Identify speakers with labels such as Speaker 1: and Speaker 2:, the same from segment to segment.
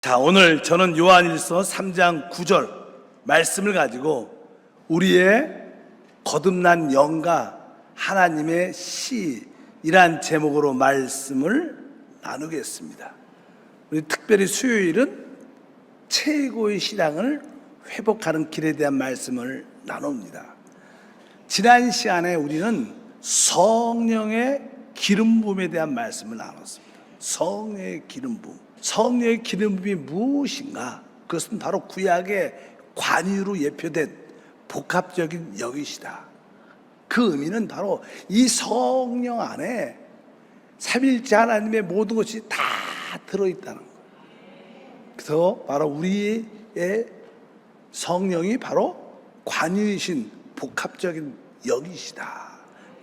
Speaker 1: 자, 오늘 저는 요한일서 3장 9절 말씀을 가지고 우리의 거듭난 영과 하나님의 시이란 제목으로 말씀을 나누겠습니다. 우리 특별히 수요일은 최고의 신앙을 회복하는 길에 대한 말씀을 나눕니다. 지난 시간에 우리는 성령의 기름 부음에 대한 말씀을 나눴습니다. 성령의 기름 부음. 성령의 기름 부음이 무엇인가? 그것은 바로 구약의 관유로 예표된 복합적인 영이시다. 그 의미는 바로 이 성령 안에 삼일째 하나님의 모든 것이 다 들어있다는 거예요. 그래서 바로 우리의 성령이 바로 관유이신 복합적인 영이시다.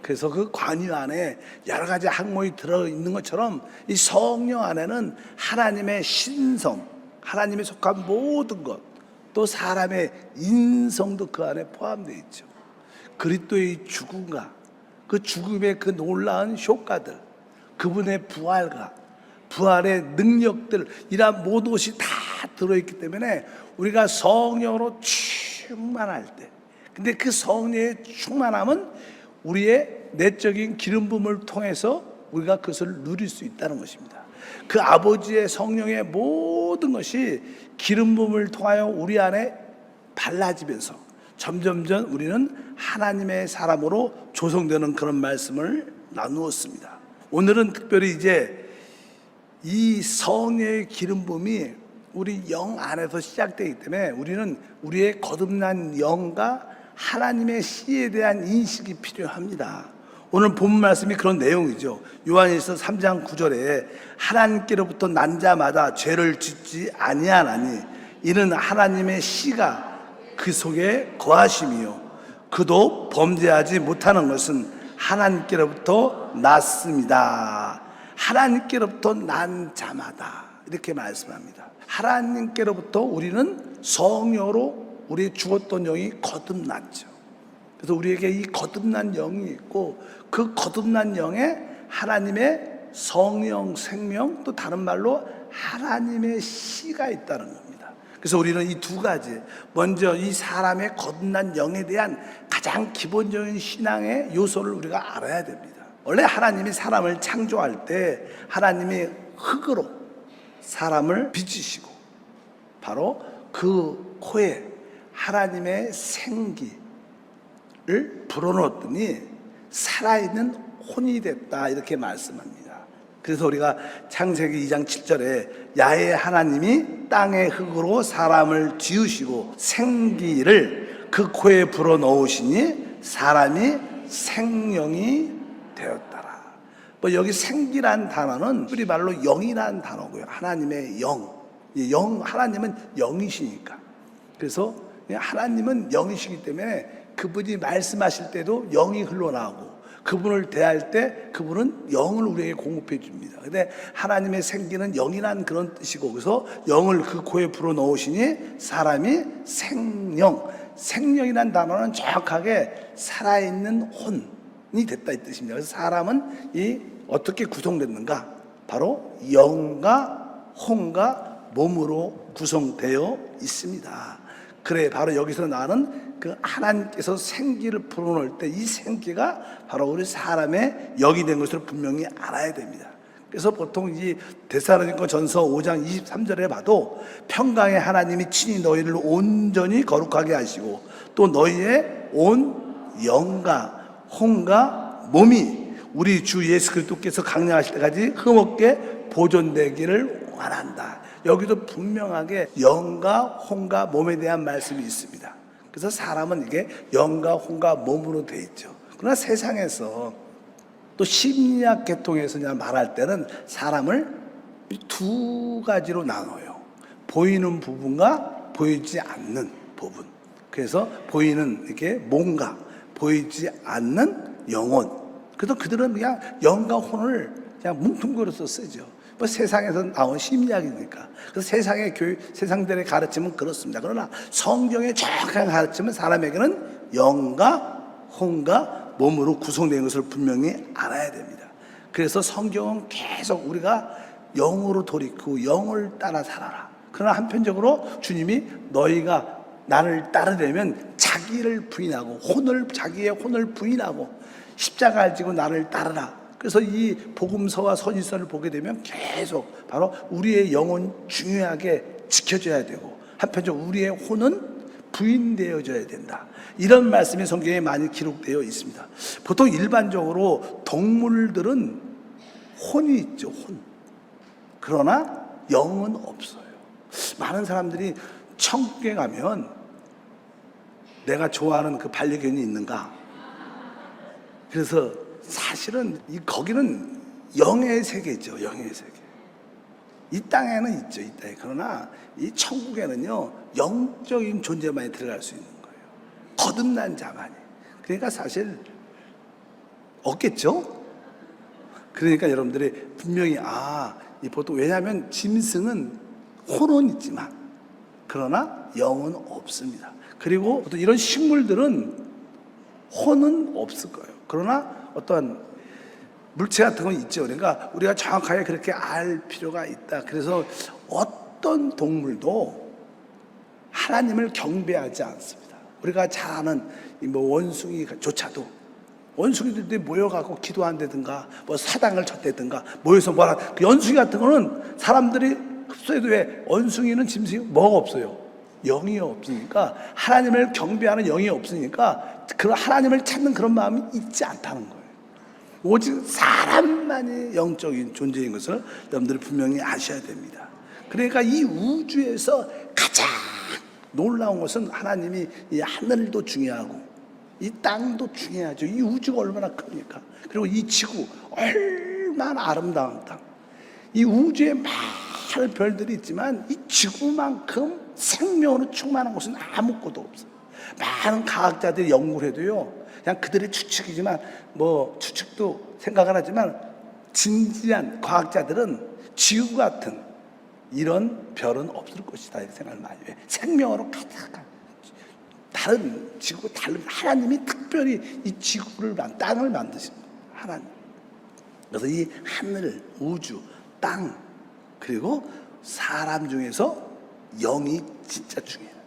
Speaker 1: 그래서 그 관유 안에 여러 가지 학문이 들어있는 것처럼 이 성령 안에는 하나님의 신성, 하나님에 속한 모든 것, 또 사람의 인성도 그 안에 포함되어 있죠. 그리스도의 죽음과 그 죽음의 그 놀라운 효과들, 그분의 부활과 부활의 능력들, 이러한 모든 것이 다 들어있기 때문에 우리가 성령으로 충만할 때, 근데 그 성령의 충만함은 우리의 내적인 기름 부음을 통해서 우리가 그것을 누릴 수 있다는 것입니다. 그 아버지의 성령의 모든 것이 기름 부음을 통하여 우리 안에 발라지면서 점점점 우리는 하나님의 사람으로 조성되는 그런 말씀을 나누었습니다. 오늘은 특별히 이제 이 성령의 기름 부음이 우리 영 안에서 시작되기 때문에 우리는 우리의 거듭난 영과 하나님의 시에 대한 인식이 필요합니다. 오늘 본 말씀이 그런 내용이죠. 요한일서 3장 9절에 하나님께로부터 난 자마다 죄를 짓지 아니하나니 이는 하나님의 시가 그 속에 거하심이요 그도 범죄하지 못하는 것은 하나님께로부터 났습니다. 하나님께로부터 난 자마다 이렇게 말씀합니다. 하나님께로부터 우리는 성령으로 우리의 죽었던 영이 거듭났죠. 그래서 우리에게 이 거듭난 영이 있고 그 거듭난 영에 하나님의 성령, 생명, 또 다른 말로 하나님의 시가 있다는 겁니다. 그래서 우리는 이 두 가지, 먼저 이 사람의 거듭난 영에 대한 가장 기본적인 신앙의 요소를 우리가 알아야 됩니다. 원래 하나님이 사람을 창조할 때 하나님이 흙으로 사람을 빚으시고 바로 그 코에 하나님의 생기를 불어넣었더니 살아있는 혼이 됐다 이렇게 말씀합니다. 그래서 우리가 창세기 2장 7절에 야훼 하나님이 땅의 흙으로 사람을 지으시고 생기를 그 코에 불어넣으시니 사람이 생명이 되었더라. 뭐 여기 생기란 단어는 우리 말로 영이란 단어고요. 하나님의 영, 하나님은 영이시니까. 그래서 하나님은 영이시기 때문에 그분이 말씀하실 때도 영이 흘러나오고 그분을 대할 때 그분은 영을 우리에게 공급해 줍니다. 근데 하나님의 생기는 영이란 그런 뜻이고 그래서 영을 그 코에 불어넣으시니 사람이 생명이란 단어는 정확하게 살아있는 혼이 됐다 이 뜻입니다. 그래서 사람은 어떻게 구성됐는가? 바로 영과 혼과 몸으로 구성되어 있습니다. 그래, 바로 여기서 나는 그 하나님께서 생기를 불어넣을 때 이 생기가 바로 우리 사람의 영이 된 것을 분명히 알아야 됩니다. 그래서 보통 이 데살로니가 전서 5장 23절에 봐도 평강의 하나님이 친히 너희를 온전히 거룩하게 하시고 또 너희의 온 영과 혼과 몸이 우리 주 예수 그리스도께서 강림하실 때까지 흠없게 보존되기를 원한다. 여기도 분명하게 영과 혼과 몸에 대한 말씀이 있습니다. 그래서 사람은 이게 영과 혼과 몸으로 돼 있죠. 그러나 세상에서 또 심리학 계통에서 말할 때는 사람을 두 가지로 나눠요. 보이는 부분과 보이지 않는 부분. 그래서 보이는 이렇게 몸과 보이지 않는 영혼. 그래서 그들은 그냥 영과 혼을 그냥 뭉뚱그려서 쓰죠. 뭐 세상에서 나온 심리학이니까. 그래서 세상의 교육, 세상들의 가르침은 그렇습니다. 그러나 성경의 정확한 가르침은 사람에게는 영과 혼과 몸으로 구성된 것을 분명히 알아야 됩니다. 그래서 성경은 계속 우리가 영으로 돌이키고 영을 따라 살아라. 그러나 한편적으로 주님이 너희가 나를 따르려면 자기를 부인하고 자기의 혼을 부인하고 십자가를 지고 나를 따르라. 그래서 이 복음서와 선지서를 보게 되면 계속 바로 우리의 영혼 중요하게 지켜져야 되고 한편적으로 우리의 혼은 부인되어져야 된다. 이런 말씀이 성경에 많이 기록되어 있습니다. 보통 일반적으로 동물들은 혼이 있죠, 혼. 그러나 영은 없어요. 많은 사람들이 천국에 가면 내가 좋아하는 그 반려견이 있는가? 그래서 사실은 거기는 영의 세계죠, 영의 세계. 이 땅에는 있죠, 이 땅에. 그러나 이 천국에는요, 영적인 존재만이 들어갈 수 있는 거예요. 거듭난 자만이. 그러니까 사실 없겠죠? 그러니까 여러분들이 분명히 보통 왜냐하면 짐승은 혼은 있지만 그러나 영은 없습니다. 그리고 보통 이런 식물들은 혼은 없을 거예요. 그러나 어떤 물체 같은 건 있죠. 그러니까 우리가 정확하게 그렇게 알 필요가 있다. 그래서 어떤 동물도 하나님을 경배하지 않습니다. 우리가 잘 아는 원숭이조차도 원숭이들이 모여가고 기도한다든가 사당을 쳤다든가 모여서 그 원숭이 같은 거는 사람들이 흡수해도 왜 원숭이는 짐승이 뭐가 없어요? 영이 없으니까 하나님을 경배하는 영이 없으니까 그 하나님을 찾는 그런 마음이 있지 않다는 거예요. 오직 사람만이 영적인 존재인 것을 여러분들이 분명히 아셔야 됩니다. 그러니까 이 우주에서 가장 놀라운 것은 하나님이 이 하늘도 중요하고 이 땅도 중요하죠. 이 우주가 얼마나 큽니까? 그리고 이 지구 얼마나 아름다운 땅. 이 우주에 많은 별들이 있지만 이 지구만큼 생명으로 충만한 곳은 아무것도 없어요. 많은 과학자들이 연구를 해도요, 그냥 그들의 추측이지만 추측도 생각을 하지만 진지한 과학자들은 지구 같은 이런 별은 없을 것이다 이렇게 생각을 많이 해요. 생명으로 가득한 다른 지구가 다른 하나님이 특별히 이 지구를 땅을 만드신 거예요. 하나님. 그래서 이 하늘, 우주, 땅 그리고 사람 중에서 영이 진짜 중요해요.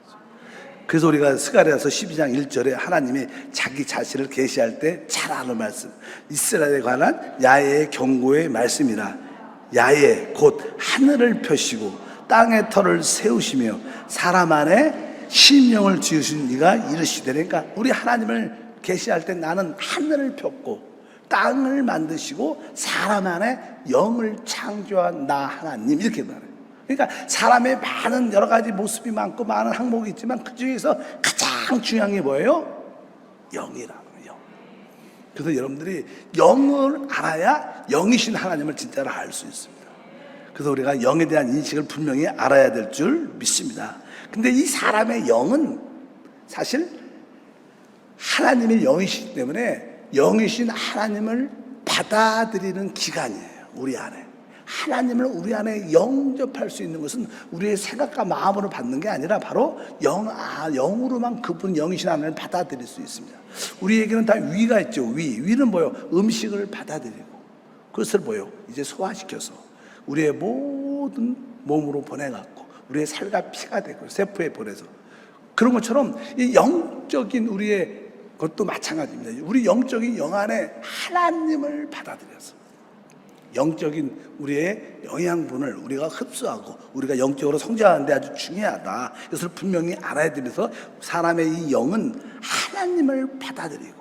Speaker 1: 그래서 우리가 스가랴서 12장 1절에 하나님이 자기 자신을 계시할 때 잘 아는 말씀, 이스라엘에 관한 야훼의 경고의 말씀이라. 야훼 곧 하늘을 펴시고 땅의 터를 세우시며 사람 안에 심령을 지으신 이가 이르시되. 그러니까 우리 하나님을 계시할 때 나는 하늘을 폈고 땅을 만드시고 사람 안에 영을 창조한 나 하나님 이렇게 말해요. 그러니까 사람의 많은 여러 가지 모습이 많고 많은 항목이 있지만 그 중에서 가장 중요한 게 뭐예요? 영이라는 거예요. 그래서 여러분들이 영을 알아야 영이신 하나님을 진짜로 알 수 있습니다. 그래서 우리가 영에 대한 인식을 분명히 알아야 될 줄 믿습니다. 근데 이 사람의 영은 사실 하나님의 영이시기 때문에 영이신 하나님을 받아들이는 기간이에요. 우리 안에 하나님을 우리 안에 영접할 수 있는 것은 우리의 생각과 마음으로 받는 게 아니라 바로 영으로만 그분 영이신 하나님을 받아들일 수 있습니다. 우리에게는 다 위가 있죠. 위는 뭐예요? 음식을 받아들이고 그것을 뭐예요? 이제 소화시켜서 우리의 모든 몸으로 보내갖고 우리의 살과 피가 되고 세포에 보내서 그런 것처럼 이 영적인 우리의 것도 마찬가지입니다. 우리 영적인 영 안에 하나님을 받아들여서 영적인 우리의 영양분을 우리가 흡수하고 우리가 영적으로 성장하는 데 아주 중요하다. 이것을 분명히 알아야 되면서 사람의 이 영은 하나님을 받아들이고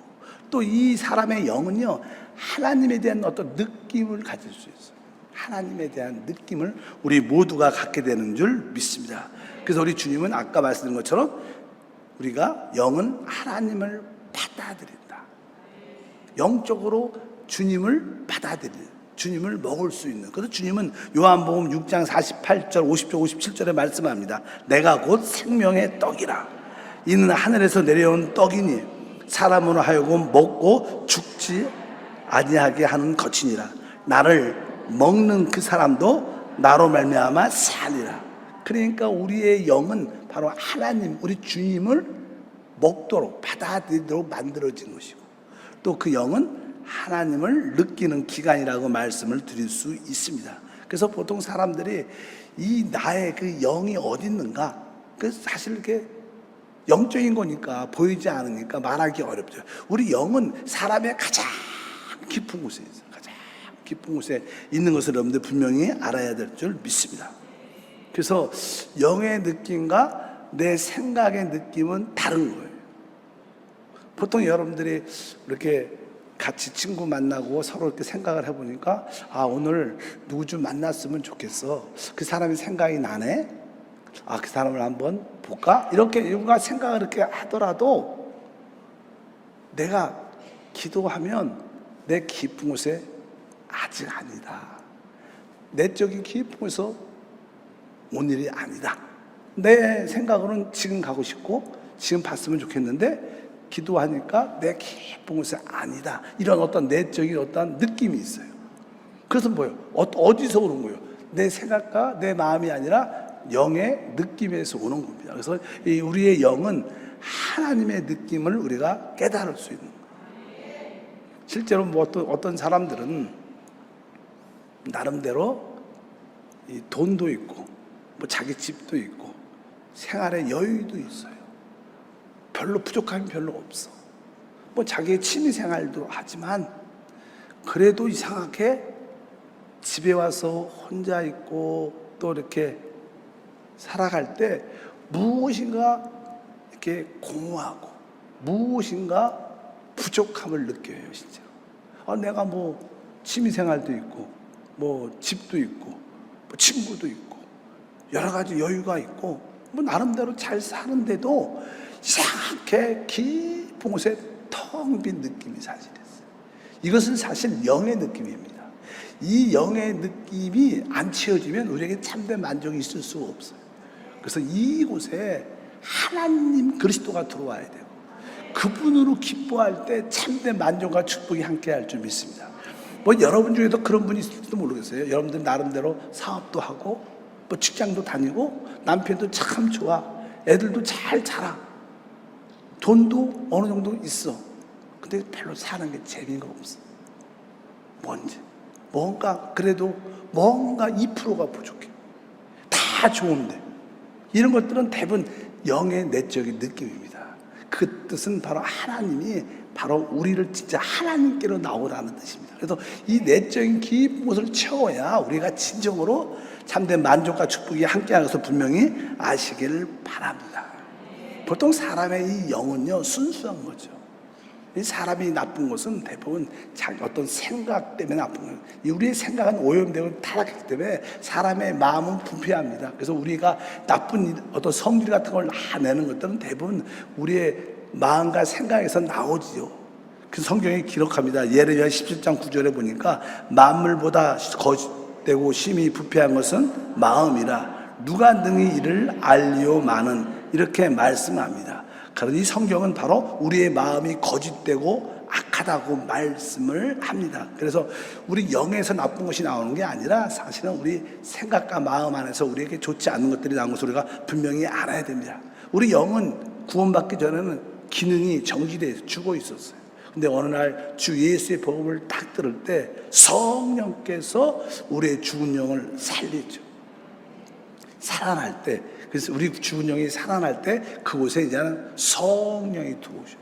Speaker 1: 또 이 사람의 영은요 하나님에 대한 어떤 느낌을 가질 수 있어요. 하나님에 대한 느낌을 우리 모두가 갖게 되는 줄 믿습니다. 그래서 우리 주님은 아까 말씀드린 것처럼 우리가 영은 하나님을 받아들인다. 영적으로 주님을 받아들이는, 주님을 먹을 수 있는. 그래서 주님은 요한복음 6장 48절 50절 57절에 말씀합니다. 내가 곧 생명의 떡이라. 이는 하늘에서 내려온 떡이니 사람으로 하여금 먹고 죽지 아니하게 하는 것이니라. 나를 먹는 그 사람도 나로 말미암아 살리라. 그러니까 우리의 영은 바로 하나님, 우리 주님을 먹도록 받아들이도록 만들어진 것이고 또 그 영은 하나님을 느끼는 기간이라고 말씀을 드릴 수 있습니다. 그래서 보통 사람들이 이 나의 그 영이 어디 있는가? 그 사실 이렇게 영적인 거니까 보이지 않으니까 말하기 어렵죠. 우리 영은 사람의 가장 깊은 곳에 있어요. 가장 깊은 곳에 있는 것을 여러분들 분명히 알아야 될 줄 믿습니다. 그래서 영의 느낌과 내 생각의 느낌은 다른 거예요. 보통 여러분들이 이렇게 같이 친구 만나고 서로 이렇게 생각을 해보니까 오늘 누구 좀 만났으면 좋겠어. 그 사람이 생각이 나네. 그 사람을 한번 볼까? 이렇게 누가 생각을 이렇게 하더라도 내가 기도하면 내 깊은 곳에 아직 아니다. 내적인 깊은 곳에서 온 일이 아니다. 내 생각으로는 지금 가고 싶고 지금 봤으면 좋겠는데 기도하니까 내 깊은 곳에 아니다. 이런 어떤 내적인 어떤 느낌이 있어요. 그래서 뭐예요? 어디서 오는 거예요? 내 생각과 내 마음이 아니라 영의 느낌에서 오는 겁니다. 그래서 이 우리의 영은 하나님의 느낌을 우리가 깨달을 수 있는 거예요. 실제로 뭐 어떤 사람들은 나름대로 이 돈도 있고 뭐 자기 집도 있고 생활의 여유도 있어요. 별로 부족함이 별로 없어. 뭐 자기의 취미 생활도 하지만 그래도 이상하게 집에 와서 혼자 있고 또 이렇게 살아갈 때 무엇인가 이렇게 공허하고 무엇인가 부족함을 느껴요, 진짜. 내가 뭐 취미 생활도 있고 뭐 집도 있고 뭐 친구도 있고 여러 가지 여유가 있고 뭐 나름대로 잘 사는데도 이상하게 깊은 곳에 텅 빈 느낌이 사실이었어요. 이것은 사실 영의 느낌입니다. 이 영의 느낌이 안 채워지면 우리에게 참된 만족이 있을 수가 없어요. 그래서 이곳에 하나님 그리스도가 들어와야 돼요. 그분으로 기뻐할 때 참된 만족과 축복이 함께할 줄 믿습니다. 뭐 여러분 중에도 그런 분이 있을지도 모르겠어요. 여러분들 나름대로 사업도 하고 뭐 직장도 다니고 남편도 참 좋아, 애들도 잘 자라, 돈도 어느 정도 있어. 근데 별로 사는 게 재미가 없어. 뭔가 그래도 뭔가 2%가 부족해. 다 좋은데 이런 것들은 대부분 영의 내적인 느낌입니다. 그 뜻은 바로 하나님이 바로 우리를 진짜 하나님께로 나오라는 뜻입니다. 그래서 이 내적인 깊은 곳을 채워야 우리가 진정으로 참된 만족과 축복이 함께하는 것을 분명히 아시기를 바랍니다. 보통 사람의 이 영은요 순수한 거죠. 이 사람이 나쁜 것은 대부분 자기 어떤 생각 때문에 나쁜 거예요. 우리의 생각은 오염되고 타락했기 때문에 사람의 마음은 부패합니다. 그래서 우리가 나쁜 어떤 성질 같은 걸 내는 것들은 대부분 우리의 마음과 생각에서 나오지요. 그 성경에 기록합니다. 예레미야 17장 9절에 보니까 만물보다 거짓되고 심히 부패한 것은 마음이라 누가 능히 이를 알리오마는 이렇게 말씀합니다. 그러니 성경은 바로 우리의 마음이 거짓되고 악하다고 말씀을 합니다. 그래서 우리 영에서 나쁜 것이 나오는 게 아니라 사실은 우리 생각과 마음 안에서 우리에게 좋지 않은 것들이 나오는 것을 우리가 분명히 알아야 됩니다. 우리 영은 구원받기 전에는 기능이 정지되어 죽어 있었어요. 근데 어느 날 주 예수의 복음을 딱 들을 때 성령께서 우리의 죽은 영을 살리죠. 살아날 때, 그래서 우리 죽은 영이 살아날 때 그곳에 이제는 성령이 들어오셔요.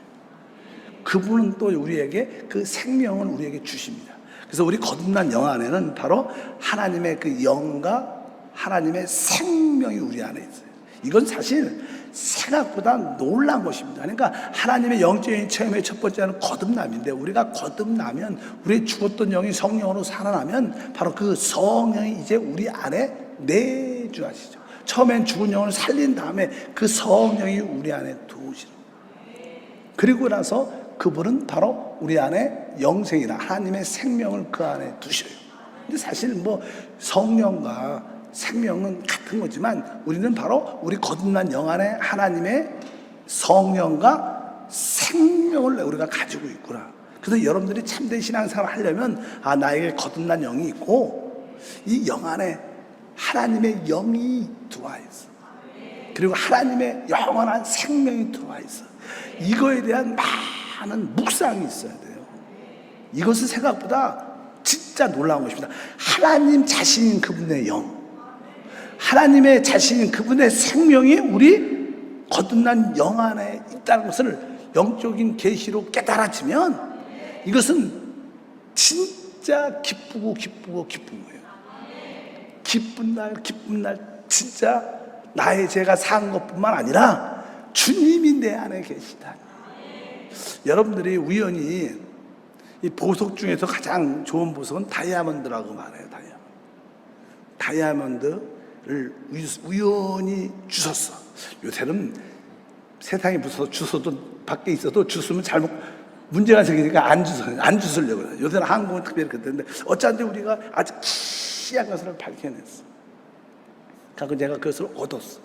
Speaker 1: 그분은 또 우리에게 그 생명을 우리에게 주십니다. 그래서 우리 거듭난 영 안에는 바로 하나님의 그 영과 하나님의 생명이 우리 안에 있어요. 이건 사실 생각보다 놀라운 것입니다. 그러니까 하나님의 영적인 체험의 첫 번째는 거듭남인데, 우리가 거듭나면, 우리의 죽었던 영이 성령으로 살아나면 바로 그 성령이 이제 우리 안에 내주하시죠. 처음엔 죽은 영을 살린 다음에 그 성령이 우리 안에 들어오시는 거예요. 그리고 나서 그분은 바로 우리 안에 영생이라 하나님의 생명을 그 안에 두셔요. 근데 사실 뭐 성령과 생명은 같은 거지만 우리는 바로 우리 거듭난 영 안에 하나님의 성령과 생명을 우리가 가지고 있구나. 그래서 여러분들이 참된 신앙생활을 하려면 나에게 거듭난 영이 있고 이 영 안에 하나님의 영이 들어와 있어. 그리고 하나님의 영원한 생명이 들어와 있어. 이거에 대한 많은 묵상이 있어야 돼요. 이것은 생각보다 진짜 놀라운 것입니다. 하나님 자신인 그분의 영, 하나님의 자신, 그분의 생명이 우리 거듭난 영 안에 있다는 것을 영적인 계시로 깨달아지면 이것은 진짜 기쁜 거예요. 기쁜 날 진짜 나의 죄가 사한 것뿐만 아니라 주님이 내 안에 계시다. 여러분들이 우연히 이 보석 중에서 가장 좋은 보석은 다이아몬드라고 말해요. 다이아몬드를 우연히 주웠어. 요새는 세상에 무서워 주워도 밖에 있어도 주스면 잘못 문제가 생기니까 안 주스려고 그래요. 요새는 한국은 특별히 그랬는데 어쩐지 우리가 아주 희한 것을 발견했어. 그래서 내가 그것을 얻었어.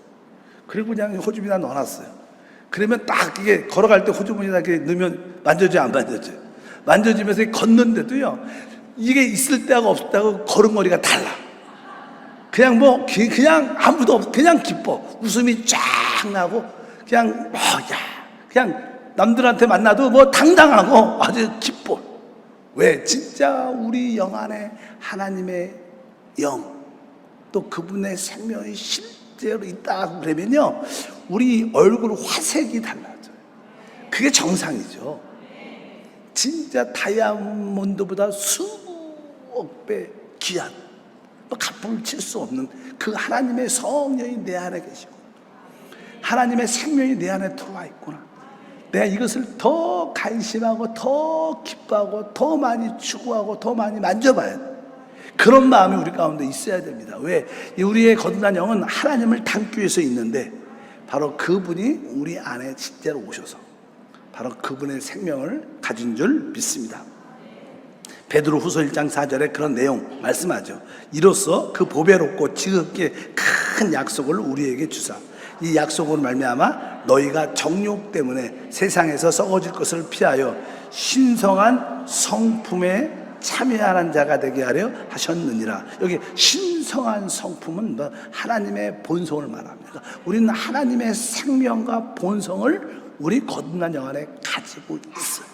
Speaker 1: 그리고 그냥 호주머니에다 넣어놨어요. 그러면 딱 이게 걸어갈 때 호주머니에다 이렇게 넣으면 만져져 안 만져져? 만져지면서 걷는데도요, 이게 있을 때하고 없을 때하고 걸음걸이가 달라. 그냥 아무도 없어. 그냥 기뻐. 웃음이 쫙 나고 그냥 그냥 남들한테 만나도 당당하고 아주 기뻐. 왜? 진짜 우리 영 안에 하나님의 영, 또 그분의 생명이 실제로 있다고 그러면요, 우리 얼굴 화색이 달라져요. 그게 정상이죠. 진짜 다이아몬드보다 수억 배 귀한, 값을 칠 수 없는 그 하나님의 성령이 내 안에 계시고 하나님의 생명이 내 안에 들어와 있구나. 내가 이것을 더 관심하고 더 기뻐하고 더 많이 추구하고 더 많이 만져봐야 돼. 그런 마음이 우리 가운데 있어야 됩니다. 왜? 우리의 거듭난 영은 하나님을 닮기 위해서 있는데 바로 그분이 우리 안에 실제로 오셔서 바로 그분의 생명을 가진 줄 믿습니다. 베드로 후서 1장 4절에 그런 내용 말씀하죠. 이로써 그 보배롭고 지극히 큰 약속을 우리에게 주사, 이 약속으로 말미암아 너희가 정욕 때문에 세상에서 썩어질 것을 피하여 신성한 성품에 참여하는 자가 되게 하려 하셨느니라. 여기 신성한 성품은 하나님의 본성을 말합니다. 우리는 하나님의 생명과 본성을 우리 거듭난 영 안에 가지고 있어요.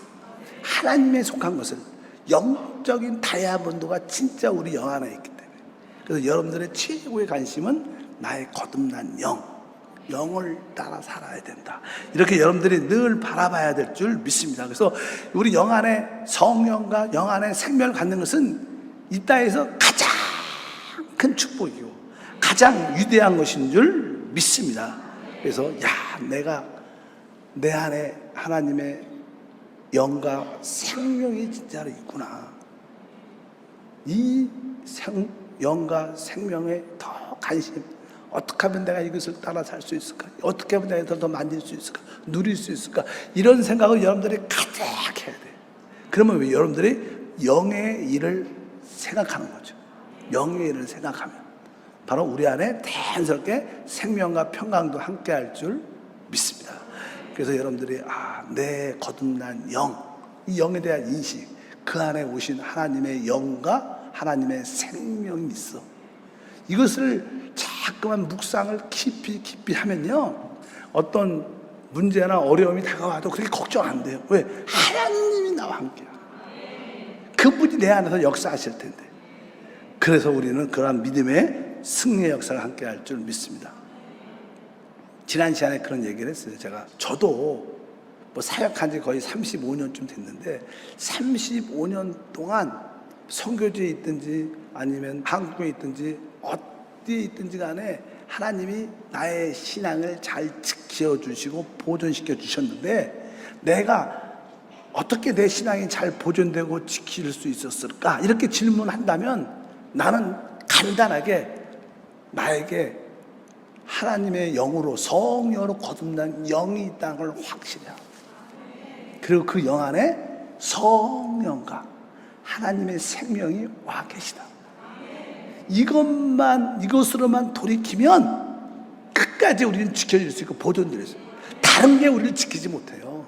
Speaker 1: 하나님의 속한 것을, 영적인 다이아몬드가 진짜 우리 영 안에 있기 때문에. 그래서 여러분들의 최고의 관심은 나의 거듭난 영을 따라 살아야 된다. 이렇게 여러분들이 늘 바라봐야 될 줄 믿습니다. 그래서 우리 영 안에 성령과 영 안에 생명을 갖는 것은 이 땅에서 가장 큰 축복이고 가장 위대한 것인 줄 믿습니다. 그래서 내가 내 안에 하나님의 영과 생명이 진짜로 있구나. 이 영과 생명에 더 관심, 어떻게 하면 내가 이것을 따라 살 수 있을까? 어떻게 하면 내가 더 만질 수 있을까? 누릴 수 있을까? 이런 생각을 여러분들이 가득 해야 돼. 그러면 왜? 여러분들이 영의 일을 생각하는 거죠. 영의 일을 생각하면 바로 우리 안에 자연스럽게 생명과 평강도 함께 할 줄 믿습니다. 그래서 여러분들이 내 거듭난 영, 이 영에 대한 인식, 그 안에 오신 하나님의 영과 하나님의 생명이 있어. 이것을 자꾸만 묵상을 깊이 하면요, 어떤 문제나 어려움이 다가와도 그렇게 걱정 안 돼요. 왜? 하나님이 나와 함께야. 그분이 내 안에서 역사하실 텐데. 그래서 우리는 그러한 믿음의 승리의 역사를 함께 할 줄 믿습니다. 지난 시간에 그런 얘기를 했어요. 저도 사역한 지 거의 35년쯤 됐는데 35년 동안 선교지에 있든지 아니면 한국에 있든지 어디에 있든지 간에 하나님이 나의 신앙을 잘 지켜주시고 보존시켜 주셨는데 내가 어떻게 내 신앙이 잘 보존되고 지킬 수 있었을까? 이렇게 질문한다면 나는 간단하게 나에게 하나님의 영으로, 성령으로 거듭난 영이 있다는 걸 확실히 하고, 그리고 그 영 안에 성령과 하나님의 생명이 와 계시다. 이것으로만 돌이키면 끝까지 우리는 지켜질 수 있고 보존될 수 있어요. 다른 게 우리를 지키지 못해요.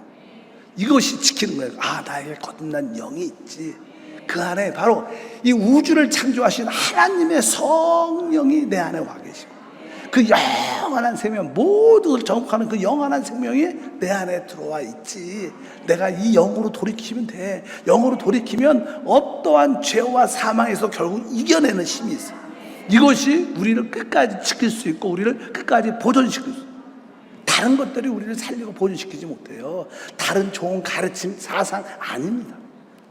Speaker 1: 이것이 지키는 거예요. 나에게 거듭난 영이 있지. 그 안에 바로 이 우주를 창조하신 하나님의 성령이 내 안에 와 계시고, 그 영원한 생명, 모두를 정복하는 그 영원한 생명이 내 안에 들어와 있지. 내가 이 영으로 돌이키면 돼. 영으로 돌이키면 어떠한 죄와 사망에서 결국 이겨내는 힘이 있어. 이것이 우리를 끝까지 지킬 수 있고 우리를 끝까지 보존시킬 수 있어요. 다른 것들이 우리를 살리고 보존시키지 못해요. 다른 좋은 가르침, 사상 아닙니다.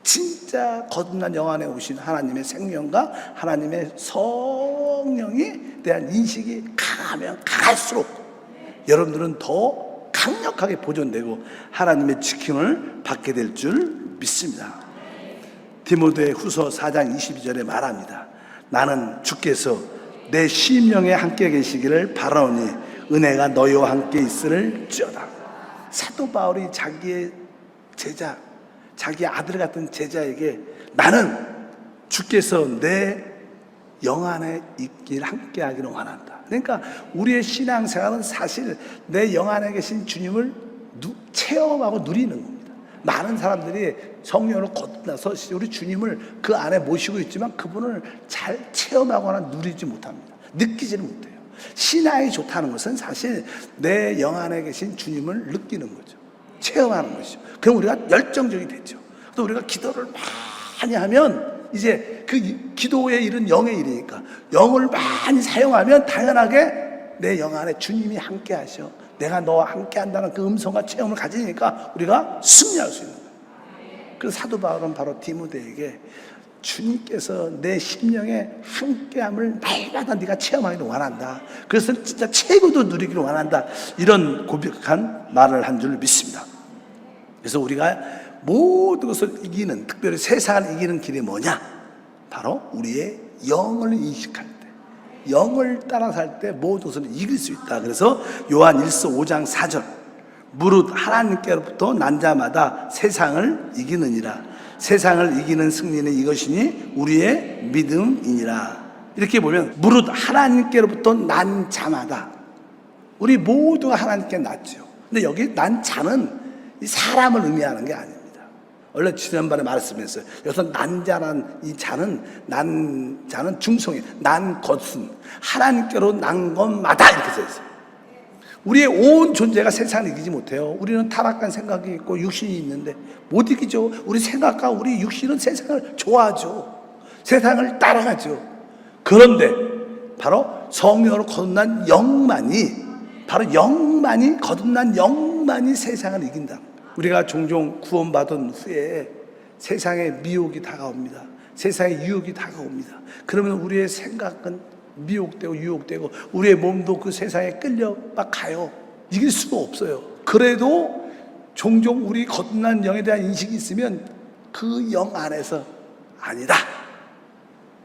Speaker 1: 진짜 거듭난 영 안에 오신 하나님의 생명과 하나님의 성령에 대한 인식이 강하면 강할수록 여러분들은 더 강력하게 보존되고 하나님의 지킴을 받게 될 줄 믿습니다. 디모데 후서 4장 22절에 말합니다. 나는 주께서 내 심령에 함께 계시기를 바라오니 은혜가 너희와 함께 있을지어다. 사도 바울이 자기의 제자, 자기 아들 같은 제자에게 나는 주께서 내 영 안에 있길 함께 하기를 원한다. 그러니까 우리의 신앙생활은 사실 내 영 안에 계신 주님을 체험하고 누리는 겁니다. 많은 사람들이 성령으로 거듭나서 우리 주님을 그 안에 모시고 있지만 그분을 잘 체험하거나 누리지 못합니다. 느끼지를 못해요. 신앙이 좋다는 것은 사실 내 영 안에 계신 주님을 느끼는 거죠. 체험하는 것이죠. 그럼 우리가 열정적이 되죠. 또 우리가 기도를 많이 하면 이제 그 기도에 이른 영의 일이니까 영을 많이 사용하면 당연하게 내 영 안에 주님이 함께 하셔. 내가 너와 함께 한다는 그 음성과 체험을 가지니까 우리가 승리할 수 있는 거예요. 그래서 사도 바울은 바로 디모데에게 주님께서 내 심령에 함께함을 날마다 네가 체험하기를 원한다. 그래서 진짜 최고도 누리기를 원한다. 이런 고백한 말을 한 줄 믿습니다. 그래서 우리가 모든 것을 이기는, 특별히 세상을 이기는 길이 뭐냐? 바로 우리의 영을 인식할 때, 영을 따라 살 때 모든 것을 이길 수 있다. 그래서 요한 1서 5장 4절 무릇 하나님께로부터 난 자마다 세상을 이기느니라. 세상을 이기는 승리는 이것이니 우리의 믿음이니라. 이렇게 보면 무릇 하나님께로부터 난 자마다, 우리 모두가 하나님께 났죠. 근데 여기 난 자는 이 사람을 의미하는 게 아닙니다. 원래 지난번에 말씀했어요. 여기서 난 자란 이 자는, 난 자는 중성이, 난 것은 하나님께로 난 것마다 이렇게 써 있어요. 우리의 온 존재가 세상을 이기지 못해요. 우리는 타락한 생각이 있고 육신이 있는데 못 이기죠. 우리 생각과 우리 육신은 세상을 좋아하죠. 세상을 따라가죠. 그런데 바로 성령으로 거듭난 영만이, 바로 영만이, 거듭난 영만이 세상을 이긴다. 우리가 종종 구원받은 후에 세상의 미혹이 다가옵니다. 세상의 유혹이 다가옵니다. 그러면 우리의 생각은 미혹되고 유혹되고 우리의 몸도 그 세상에 끌려 막 가요. 이길 수가 없어요. 그래도 종종 우리 거듭난 영에 대한 인식이 있으면 그 영 안에서 아니다,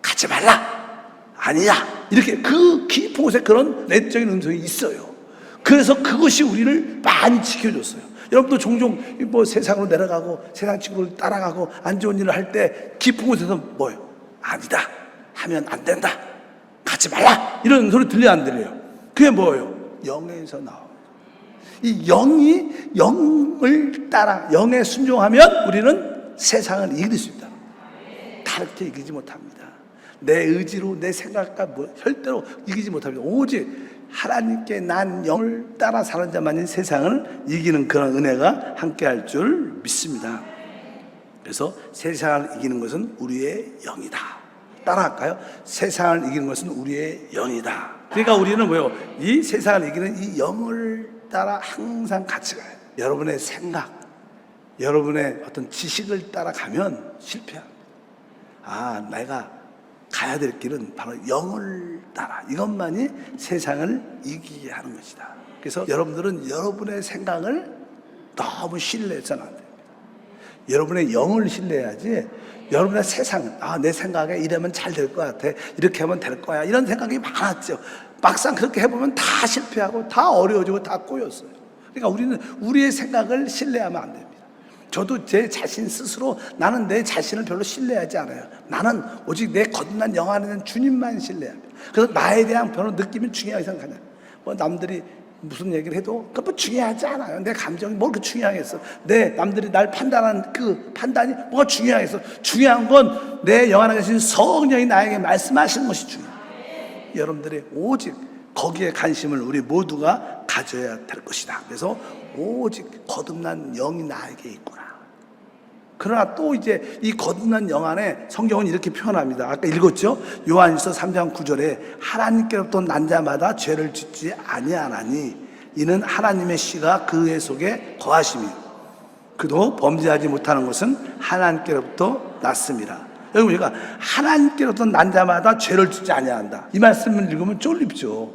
Speaker 1: 가지 말라, 아니야, 이렇게 그 깊은 곳에 그런 내적인 음성이 있어요. 그래서 그것이 우리를 많이 지켜줬어요. 여러분도 종종 뭐 세상으로 내려가고 세상 친구를 따라가고 안 좋은 일을 할 때 깊은 곳에서 뭐예요? 아니다, 하면 안 된다, 가지 말라, 이런 소리 들려요, 안 들려요? 그게 뭐예요? 영에서 나와요. 이 영이, 영을 따라 영에 순종하면 우리는 세상을 이길 수 있다. 다르게 이기지 못합니다. 내 의지로, 내 생각과 혈대로 이기지 못합니다. 오직 하나님께 난 영을 따라 사는 자만이 세상을 이기는 그런 은혜가 함께할 줄 믿습니다. 그래서 세상을 이기는 것은 우리의 영이다. 따라할까요? 세상을 이기는 것은 우리의 영이다. 그러니까 우리는 뭐요? 이 세상을 이기는 이 영을 따라 항상 같이 가요. 여러분의 생각, 여러분의 어떤 지식을 따라가면 실패합니다. 아, 내가 가야 될 길은 바로 영을 따라, 이것만이 세상을 이기게 하는 것이다. 그래서 여러분들은 여러분의 생각을 너무 신뢰해서는 안 됩니다. 여러분의 영을 신뢰해야지. 여러분의 세상은, 아, 내 생각에 이러면 잘 될 것 같아, 이렇게 하면 될 거야, 이런 생각이 많았죠. 막상 그렇게 해보면 다 실패하고 다 어려워지고 다 꼬였어요. 그러니까 우리는 우리의 생각을 신뢰하면 안 됩니다. 저도 제 자신 스스로 나는 내 자신을 별로 신뢰하지 않아요. 나는 오직 내 거듭난 영 안에 있는 주님만 신뢰합니다. 그래서 나에 대한 별로 느낌이 중요하게 생각하냐. 뭐 남들이 무슨 얘기를 해도 그거 뭐 중요하지 않아요. 내 감정이 뭘 그렇게 중요하겠어. 내 남들이 날 판단하는 그 판단이 뭐가 중요하겠어. 중요한 건 내 영 안에 계신 성령이 나에게 말씀하시는 것이 중요해요. 여러분들이 오직 거기에 관심을 우리 모두가 가져야 될 것이다. 그래서 오직 거듭난 영이 나에게 있구나, 그러나 또 이제 이 거듭난 영 안에 성경은 이렇게 표현합니다. 아까 읽었죠? 요한일서 3장 9절에 하나님께로부터 난 자마다 죄를 짓지 아니하나니 이는 하나님의 씨가 그의 속에 거하심이요 그도 범죄하지 못하는 것은 하나님께로부터 났습니다. 여기 보니까 하나님께로부터 난 자마다 죄를 짓지 아니한다. 이 말씀을 읽으면 쫄립죠.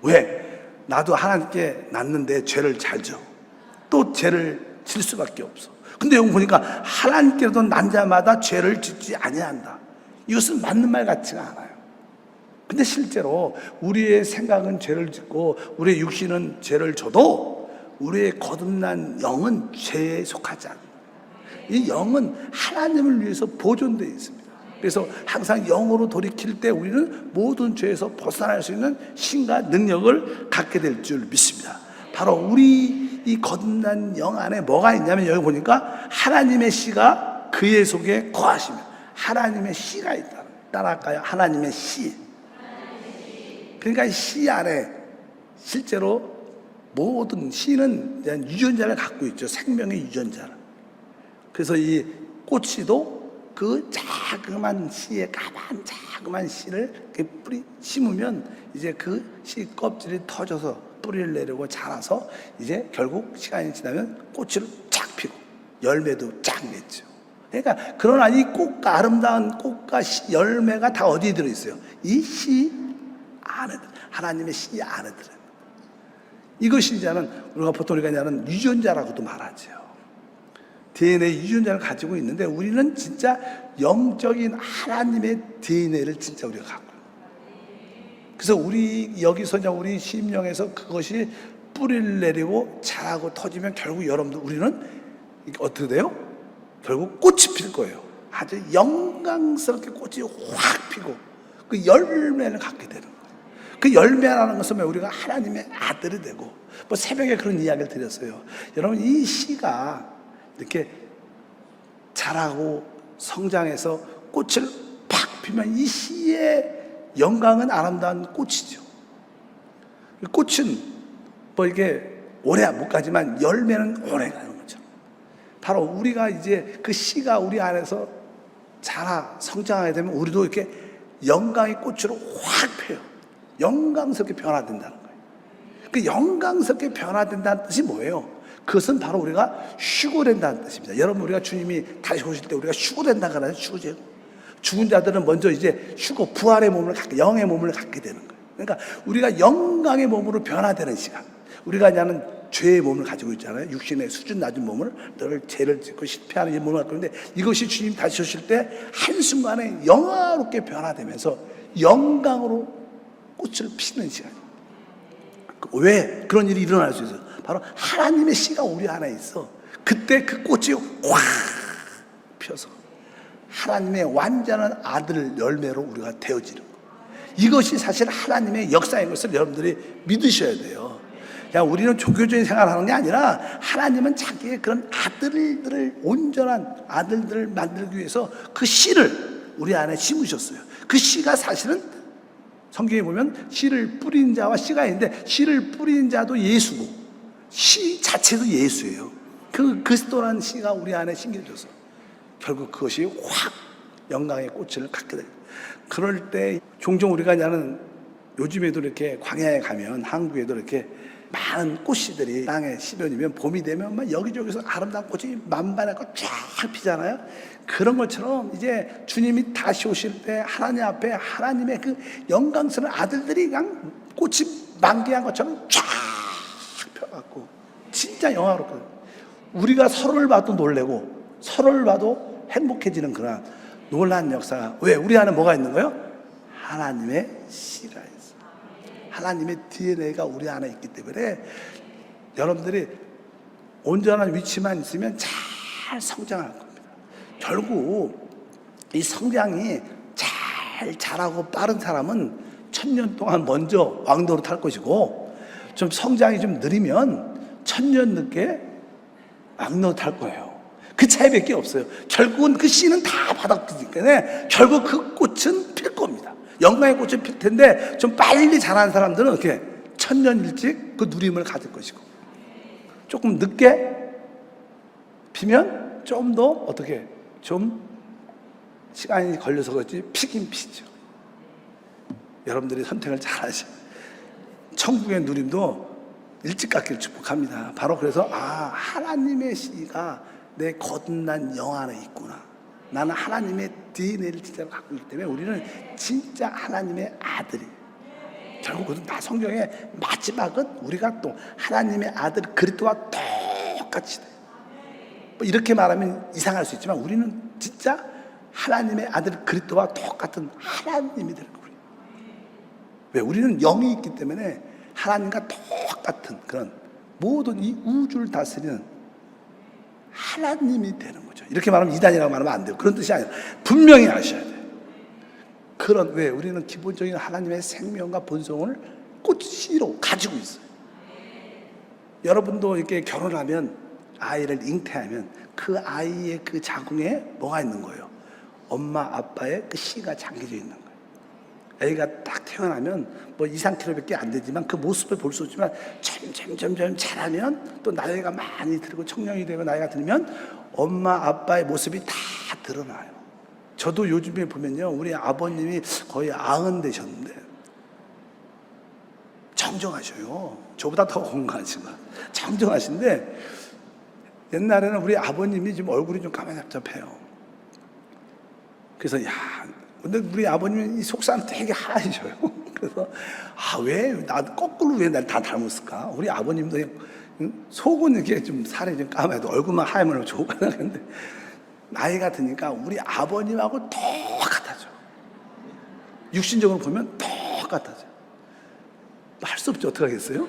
Speaker 1: 왜? 나도 하나님께 났는데 죄를 잘 져. 또 죄를 질 수밖에 없어. 근데 여기 보니까 하나님께로부터 난 자마다 죄를 짓지 아니한다. 이것은 맞는 말 같지가 않아요. 근데 실제로 우리의 생각은 죄를 짓고 우리의 육신은 죄를 져도 우리의 거듭난 영은 죄에 속하지 않아요. 이 영은 하나님을 위해서 보존되어 있습니다. 그래서 항상 영으로 돌이킬 때 우리는 모든 죄에서 벗어날 수 있는 힘과 능력을 갖게 될 줄 믿습니다. 바로 우리 이 거듭난 영 안에 뭐가 있냐면 여기 보니까 하나님의 씨가 그의 속에 거하시며 하나님의 씨가 있다. 따라할까요? 하나님의 씨. 그러니까 씨 안에 실제로 모든 씨는 유전자를 갖고 있죠. 생명의 유전자를. 그래서 이 꼬치도 그 자그만 씨에 가만 자그만 씨를 이렇게 심으면 이제 그 씨 껍질이 터져서 뿌리를 내리고 자라서 이제 결국 시간이 지나면 꽃을 쫙 피고 열매도 쫙 맺죠. 그러니까 그러나 이 꽃과 아름다운 꽃과 씨, 열매가 다 어디에 들어있어요? 이 씨 안에 하나님의 씨 안에 들어요. 이것이 이제는 우리가 보통 이제는 유전자라고도 말하죠. DNA 유전자를 가지고 있는데 우리는 진짜 영적인 하나님의 DNA를 진짜 우리가 갖고 있어요. 그래서 우리 여기서 우리 심령에서 그것이 뿌리를 내리고 자라고 터지면 결국 여러분들 우리는 어떻게 돼요? 결국 꽃이 필 거예요. 아주 영광스럽게 꽃이 확 피고 그 열매를 갖게 되는 거예요. 그 열매라는 것은 우리가 하나님의 아들이 되고 뭐 새벽에 그런 이야기를 드렸어요. 여러분 이 씨가 이렇게 자라고 성장해서 꽃을 팍 피면 이 씨의 영광은 아름다운 꽃이죠. 꽃은 뭐 이게 오래 못 가지만 열매는 오래 가는 거죠. 바로 우리가 이제 그 씨가 우리 안에서 자라 성장하게 되면 우리도 이렇게 영광의 꽃으로 확 펴요. 영광스럽게 변화된다는 거예요. 그 영광스럽게 변화된다는 뜻이 뭐예요? 그것은 바로 우리가 휴고된다는 뜻입니다. 여러분 우리가 주님이 다시 오실 때 우리가 휴고된다 그러나요? 휴고죠. 죽은 자들은 먼저 이제 휴고 부활의 몸을 갖게 영의 몸을 갖게 되는 거예요. 그러니까 우리가 영광의 몸으로 변화되는 시간. 우리가 이제는 죄의 몸을 가지고 있잖아요. 육신의 수준 낮은 몸을 늘 죄를 짓고 실패하는 이 몸을 갖고 있는데 이것이 주님 다시 오실 때 한순간에 영화롭게 변화되면서 영광으로 꽃을 피는 시간입니다. 왜 그런 일이 일어날 수 있어요? 바로 하나님의 씨가 우리 안에 있어. 그때 그 꽃이 확 펴서 하나님의 완전한 아들 열매로 우리가 되어지는 거예요. 이것이 사실 하나님의 역사인 것을 여러분들이 믿으셔야 돼요. 그냥 우리는 종교적인 생활을 하는 게 아니라 하나님은 자기의 그런 아들들을 온전한 아들들을 만들기 위해서 그 씨를 우리 안에 심으셨어요. 그 씨가 사실은 성경에 보면 씨를 뿌린 자와 씨가 있는데 씨를 뿌린 자도 예수고 씨 자체도 예수예요. 그 그리스도라는 씨가 우리 안에 심겨져서 결국 그것이 확 영광의 꽃을 갖게 돼요. 그럴 때 종종 우리가 하는 요즘에도 이렇게 광야에 가면 한국에도 이렇게 많은 꽃씨들이 땅에 시련이면 봄이 되면 막 여기저기서 아름다운 꽃이 만발의 꽃 쫙 피잖아요. 그런 것처럼 이제 주님이 다시 오실 때 하나님 앞에 하나님의 그 영광스러운 아들들이 그냥 꽃이 만개한 것처럼 쫙 펴갖고 진짜 영화롭거든요. 우리가 서로를 봐도 놀래고 서로를 봐도 행복해지는 그런 놀라운 역사가 왜? 우리 안에 뭐가 있는 거예요? 하나님의 씨가 있어요. 하나님의 DNA가 우리 안에 있기 때문에 여러분들이 온전한 위치만 있으면 잘 성장할 겁니다. 결국 이 성장이 잘 자라고 빠른 사람은 1000년 동안 먼저 왕도로 탈 것이고 좀 성장이 좀 느리면 1000년 늦게 왕도로 탈 거예요. 그 차이밖에 없어요. 결국은 그 씨는 다 바닥이기 때문에 결국 그 꽃은 필 겁니다. 영광의 꽃은 필 텐데 좀 빨리 자라는 사람들은 이렇게 1000년 일찍 그 누림을 가질 것이고 조금 늦게 피면 좀 더 어떻게 좀 시간이 걸려서 그렇지 피긴 피죠. 여러분들이 선택을 잘 하셔. 천국의 누림도 일찍 갖기를 축복합니다. 바로 그래서 하나님의 씨가 내 거듭난 영 안에 있구나. 나는 하나님의 DNA를 진짜 갖고 있기 때문에 우리는 진짜 하나님의 아들이. 결국 그것은 다 성경의 마지막은 우리가 또 하나님의 아들 그리스도와 똑같이 돼. 뭐 이렇게 말하면 이상할 수 있지만 우리는 진짜 하나님의 아들 그리스도와 똑같은 하나님이 되는 거예요. 왜? 우리는 영이 있기 때문에 하나님과 똑같은 그런 모든 이 우주를 다스리는 하나님이 되는 거죠. 이렇게 말하면 이단이라고 말하면 안 돼요. 그런 뜻이 아니라 분명히 아셔야 돼요. 그런 왜 우리는 기본적인 하나님의 생명과 본성을 꽃씨로 가지고 있어요. 여러분도 이렇게 결혼하면 아이를 잉태하면 그 아이의 그 자궁에 뭐가 있는 거예요? 엄마 아빠의 그 씨가 잠겨져 있는 거예요. 애가 딱 태어나면 뭐 2, 3kg밖에 안 되지만 그 모습을 볼 수 있지만 점점 자라면 또 나이가 많이 들고 청년이 되고 나이가 들면 엄마 아빠의 모습이 다 드러나요. 저도 요즘에 보면요, 우리 아버님이 거의 90 되셨는데 정정하셔요. 저보다 더 건강하지만 정정하신데 옛날에는 우리 아버님이 지금 얼굴이 좀 까만잡잡해요. 그래서 근데 우리 아버님이 이 속살은 되게 하얘져요. 그래서 왜 나 거꾸로 왜 날 다 닮았을까? 우리 아버님도 속은 이렇게 좀 살이 좀 까매도 얼굴만 하얘면 좋을 것 같은데 나이가 드니까 우리 아버님하고 똑같아져. 육신적으로 보면 똑같아져. 할 수 없죠. 어떻게 하겠어요?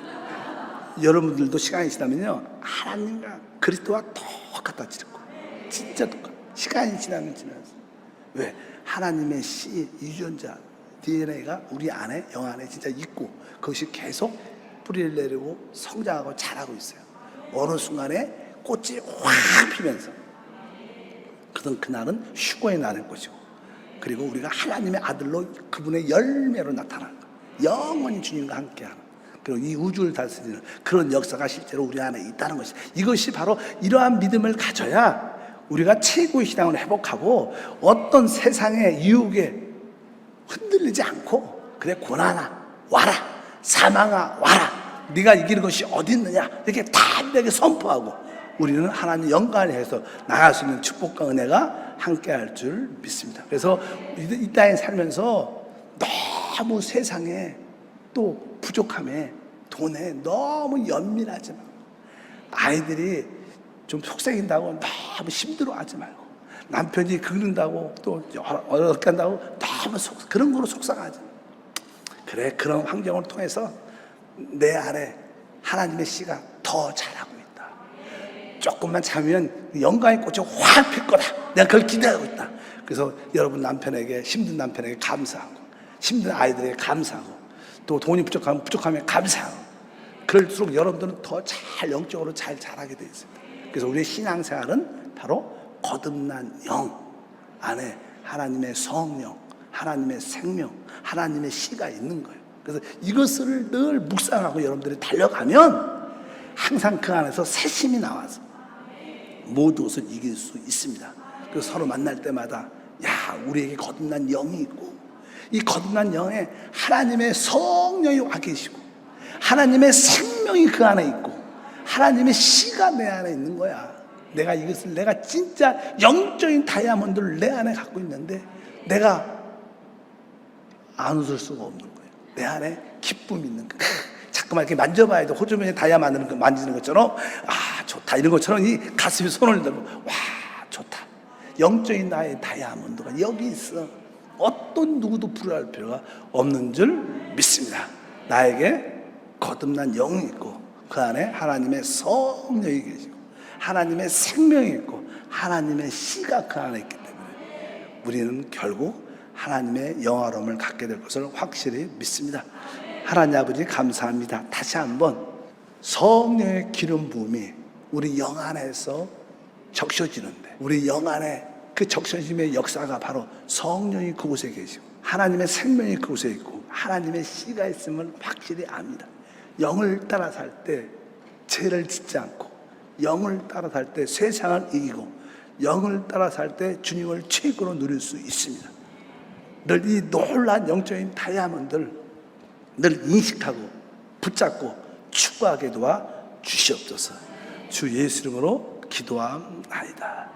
Speaker 1: 여러분들도 시간이 지나면요 하나님과 그리스도와 똑같아질 거예요. 진짜 똑같아. 시간이 지나면 왜? 하나님의 씨, 유전자, DNA가 우리 안에, 영 안에 진짜 있고 그것이 계속 뿌리를 내리고 성장하고 자라고 있어요. 어느 순간에 꽃이 확 피면서 그날은 휴거의 날일 것이고 그리고 우리가 하나님의 아들로 그분의 열매로 나타나는 거예요. 영원히 주님과 함께하는 그리고 이 우주를 다스리는 그런 역사가 실제로 우리 안에 있다는 것이 이것이 바로 이러한 믿음을 가져야 우리가 최고의 신앙을 회복하고 어떤 세상의 유혹에 흔들리지 않고 그래 고난아 와라 사망아 와라 네가 이기는 것이 어디 있느냐 이렇게 담대하게 선포하고 우리는 하나님 영광을 해서 나갈 수 있는 축복과 은혜가 함께할 줄 믿습니다. 그래서 이 땅에 살면서 너무 세상에 또 부족함에 돈에 너무 연민하지 말고 아이들이 좀 속삭인다고 너무 힘들어하지 말고 남편이 긁는다고 또 어렵게 한다고 너무 그런 거로 속상하지. 그래 그런 환경을 통해서 내 안에 하나님의 씨가 더 자라고 있다. 조금만 참으면 영광의 꽃이 확 필 거다. 내가 그걸 기대하고 있다. 그래서 여러분 남편에게 힘든 남편에게 감사하고 힘든 아이들에게 감사하고 또 돈이 부족하면 감사하고 그럴수록 여러분들은 더 잘 영적으로 잘 자라게 되어 있습니다. 그래서 우리의 신앙생활은 바로 거듭난 영 안에 하나님의 성령, 하나님의 생명, 하나님의 씨가 있는 거예요. 그래서 이것을 늘 묵상하고 여러분들이 달려가면 항상 그 안에서 새심이 나와서 모든 것을 이길 수 있습니다. 그래서 서로 만날 때마다 우리에게 거듭난 영이 있고 이 거듭난 영에 하나님의 성령이 와 계시고 하나님의 생명이 그 안에 있고 하나님의 씨가 내 안에 있는 거야. 내가 진짜 영적인 다이아몬드를 내 안에 갖고 있는데 내가 안 웃을 수가 없는 거예요. 내 안에 기쁨이 있는 거예요. 자꾸만 이렇게 만져봐야 돼. 호주머니에 다이아몬드 만지는 것처럼 좋다 이런 것처럼 이 가슴에 손을 들고 좋다. 영적인 나의 다이아몬드가 여기 있어. 어떤 누구도 불안할 필요가 없는 줄 믿습니다. 나에게 거듭난 영이 있고 그 안에 하나님의 성령이 계시고 하나님의 생명이 있고 하나님의 씨가 그 안에 있기 때문에 우리는 결국 하나님의 영화로움을 갖게 될 것을 확실히 믿습니다. 하나님 아버지 감사합니다. 다시 한번 성령의 기름 부음이 우리 영 안에서 적셔지는데 우리 영 안에 그 적셔짐의 역사가 바로 성령이 그곳에 계시고 하나님의 생명이 그곳에 있고 하나님의 씨가 있음을 확실히 압니다. 영을 따라 살 때 죄를 짓지 않고 영을 따라 살 때 세상을 이기고 영을 따라 살 때 주님을 최고로 누릴 수 있습니다. 늘 이 놀라운 영적인 다이아몬드를 늘 인식하고 붙잡고 추구하게 도와 주시옵소서. 주 예수 이름으로 기도함나이다.